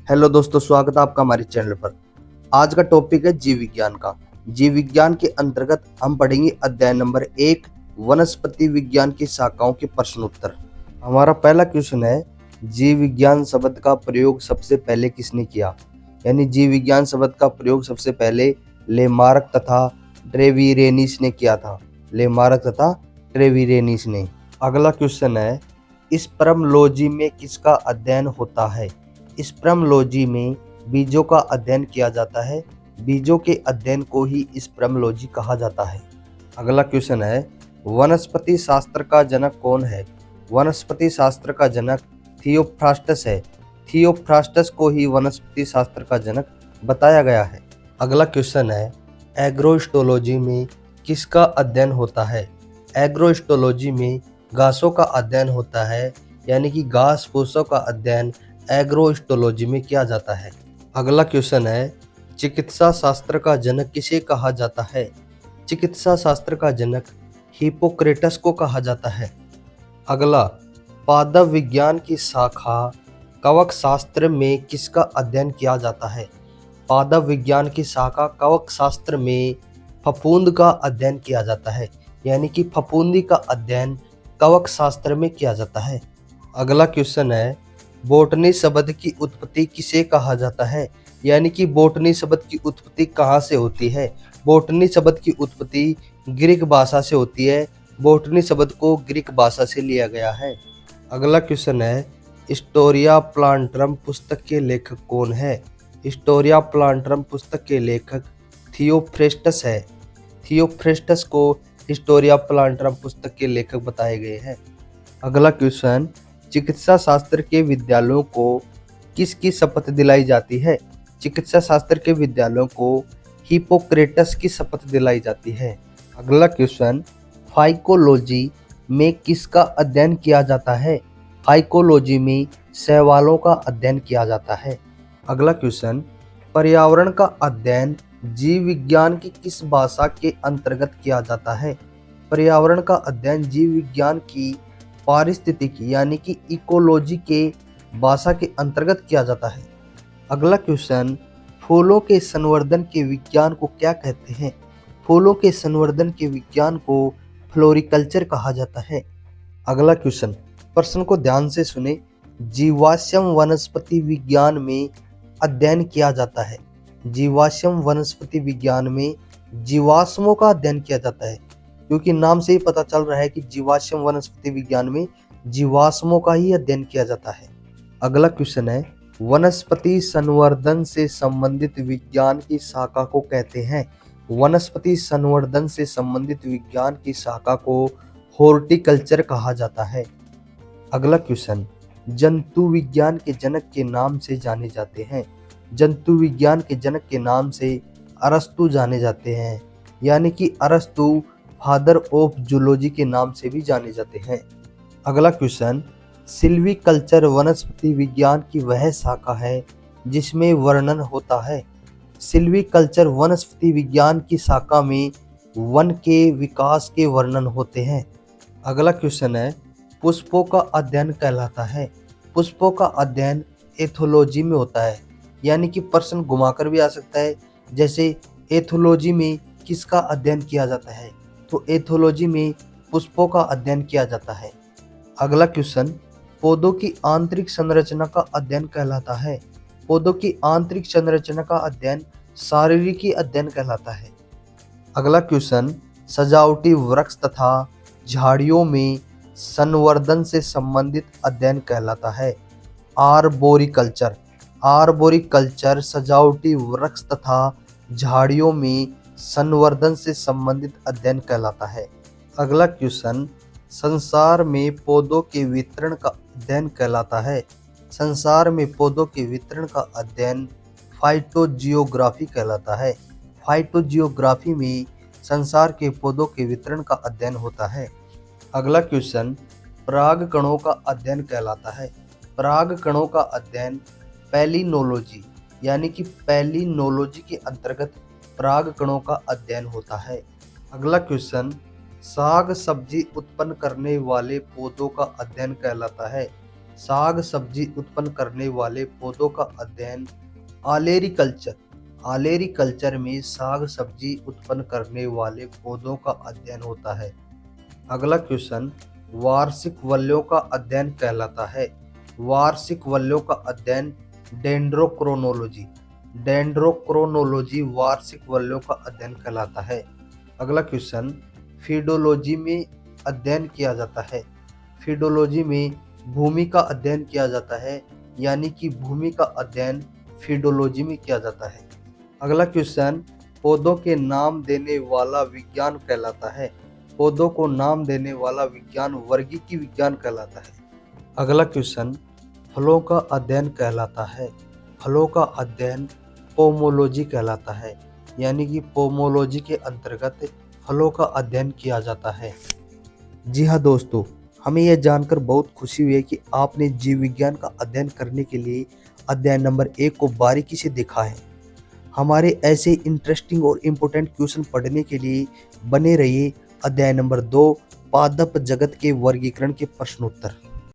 Hello दोस्तों, स्वागत है आपका हमारे चैनल पर। आज का टॉपिक है जीव विज्ञान का। जीव विज्ञान के अंतर्गत हम पढ़ेंगे अध्याय नंबर 1, वनस्पति विज्ञान की शाखाओं के प्रश्न उत्तर। हमारा पहला क्वेश्चन है, जीव विज्ञान शब्द का प्रयोग सबसे पहले किसने किया? यानी जीव विज्ञान शब्द का प्रयोग सबसे पहले लेमार्क तथा ट्रेविरेनिस ने किया था। लेमार्क तथा ट्रेविरेनिस ने। अगला क्वेश्चन है, स्पर्मोलॉजी में किसका अध्ययन होता है? स्पर्मोलॉजी में बीजों का अध्ययन किया जाता है। बीजों के अध्ययन को ही स्पर्मोलॉजी कहा जाता है। अगला क्वेश्चन है, वनस्पति शास्त्र का जनक कौन है? वनस्पति शास्त्र का जनक थियोफ्रास्टस है। थियोफ्रास्टस को ही वनस्पति शास्त्र का जनक बताया गया है। अगला क्वेश्चन है, एग्रोस्टोलॉजी में किसका अध्ययन होता है? एग्रोस्टोलॉजी में घासों का अध्ययन होता है, यानी कि घास फूसों का अध्ययन एग्रोस्टोलॉजी में किया जाता है। अगला क्वेश्चन है, चिकित्सा शास्त्र का जनक किसे कहा जाता है? चिकित्सा शास्त्र का जनक हिप्पोक्रेटस को कहा जाता है। अगला, पादप विज्ञान की शाखा कवक शास्त्र में किसका अध्ययन किया जाता है? पादप विज्ञान की शाखा कवक शास्त्र में फफूंद का अध्ययन किया जाता है, यानी कि फफूंदी का अध्ययन कवक शास्त्र में किया जाता है। अगला क्वेश्चन है, बोटनी शब्द की उत्पत्ति किसे कहा जाता है? यानी कि बोटनी शब्द की उत्पत्ति कहाँ से होती है? बोटनी शब्द की उत्पत्ति ग्रीक भाषा से होती है। बोटनी शब्द को ग्रीक भाषा से लिया गया है। अगला क्वेश्चन है, हिस्टोरिया प्लांटरम पुस्तक के लेखक कौन है? हिस्टोरिया प्लांटरम पुस्तक के लेखक थियोफ्रेस्टस है। थियोफ्रेस्टस को हिस्टोरिया प्लांटरम पुस्तक के लेखक बताए गए हैं। अगला क्वेश्चन, चिकित्सा शास्त्र के विद्यालयों को किसकी शपथ दिलाई जाती है? चिकित्सा शास्त्र के विद्यालयों को हिप्पोक्रेटस की शपथ दिलाई जाती है। अगला क्वेश्चन, फाइकोलॉजी में किसका अध्ययन किया जाता है? फाइकोलॉजी में शैवालों का अध्ययन किया जाता है। अगला क्वेश्चन, पर्यावरण का अध्ययन जीव विज्ञान की किस भाषा के अंतर्गत किया जाता है? पर्यावरण का अध्ययन जीव विज्ञान की पारिस्थितिकी यानी कि इकोलॉजी के भाषा के अंतर्गत किया जाता है। अगला क्वेश्चन, फूलों के संवर्धन के विज्ञान को क्या कहते हैं? फूलों के संवर्धन के विज्ञान को फ्लोरिकल्चर कहा जाता है। अगला क्वेश्चन, प्रश्न को ध्यान से सुने। जीवाश्म वनस्पति विज्ञान में अध्ययन किया जाता है। जीवाश्म वनस्पति विज्ञान में जीवाश्मों का अध्ययन किया जाता है, क्योंकि नाम से ही पता चल रहा है कि जीवाश्म वनस्पति विज्ञान में जीवाश्मों का ही अध्ययन किया जाता है। अगला क्वेश्चन है, वनस्पति संवर्धन से संबंधित विज्ञान की शाखा को कहते हैं? वनस्पति संवर्धन से संबंधित विज्ञान की शाखा को हॉर्टिकल्चर कहा जाता है। अगला क्वेश्चन, जंतु विज्ञान के जनक के नाम से जाने जाते हैं? जंतु विज्ञान के जनक के नाम से अरस्तु जाने जाते हैं, यानी कि अरस्तु फादर ऑफ जूलॉजी के नाम से भी जाने जाते हैं। अगला क्वेश्चन, सिल्वीकल्चर वनस्पति विज्ञान की वह शाखा है जिसमें वर्णन होता है? सिल्वीकल्चर वनस्पति विज्ञान की शाखा में वन के विकास के वर्णन होते हैं। अगला क्वेश्चन है, पुष्पों का अध्ययन कहलाता है? पुष्पों का अध्ययन एथोलॉजी में होता है, यानी कि प्रश्न घुमाकर भी आ सकता है। जैसे एथोलॉजी में किसका अध्ययन किया जाता है? तो एथोलॉजी में पुष्पों का अध्ययन किया जाता है। अगला क्वेश्चन, पौधों की आंतरिक संरचना का अध्ययन कहलाता है? पौधों की आंतरिक संरचना का अध्ययन शारीरिकी अध्ययन कहलाता है। अगला क्वेश्चन, सजावटी वृक्ष तथा झाड़ियों में संवर्धन से संबंधित अध्ययन कहलाता है? आर्बोरिकल्चर। आर्बोरिकल्चर सजावटी वृक्ष तथा झाड़ियों में संवर्धन से संबंधित अध्ययन कहलाता है। अगला क्वेश्चन, संसार में पौधों के वितरण का अध्ययन कहलाता है? संसार में पौधों के वितरण का अध्ययन फाइटोजियोग्राफी कहलाता है। फाइटोजियोग्राफी में संसार के पौधों के वितरण का अध्ययन होता है। अगला क्वेश्चन, पराग कणों का अध्ययन कहलाता है? पराग कणों का अध्ययन पैलिनोलॉजी यानी कि पैलिनोलॉजी के अंतर्गत पराग कणों का अध्ययन होता है। अगला क्वेश्चन, साग सब्जी उत्पन्न करने वाले पौधों का अध्ययन कहलाता है? साग सब्जी उत्पन्न करने वाले पौधों का अध्ययन आलेरीकल्चर। आलेरीकल्चर में साग सब्जी उत्पन्न करने वाले पौधों का अध्ययन होता है। अगला क्वेश्चन, वार्षिक वलयों का अध्ययन कहलाता है। वार्षिक वलयों का अध्ययन डेंड्रोक्रोनोलॉजी। डेंड्रोक्रोनोलॉजी वार्षिक वलयों का अध्ययन कहलाता है। अगला क्वेश्चन, फीडोलॉजी में अध्ययन किया जाता है। फीडोलॉजी में भूमि का अध्ययन किया जाता है, यानी कि भूमि का अध्ययन फीडोलॉजी में किया जाता है। अगला क्वेश्चन, पौधों के नाम देने वाला विज्ञान कहलाता है। पौधों को नाम देने वाला विज्ञान वर्गीकी विज्ञान कहलाता है। अगला क्वेश्चन, फलों का अध्ययन कहलाता है। फलों का अध्ययन पोमोलॉजी कहलाता है, यानी कि पोमोलॉजी के अंतर्गत फलों का अध्ययन किया जाता है। जी हाँ दोस्तों, हमें यह जानकर बहुत खुशी हुई है कि आपने जीव विज्ञान का अध्ययन करने के लिए अध्याय नंबर 1 को बारीकी से देखा है। हमारे ऐसे इंटरेस्टिंग और इम्पोर्टेंट क्वेश्चन पढ़ने के लिए बने रहिए। अध्याय नंबर 2, पादप जगत के वर्गीकरण के प्रश्नोत्तर।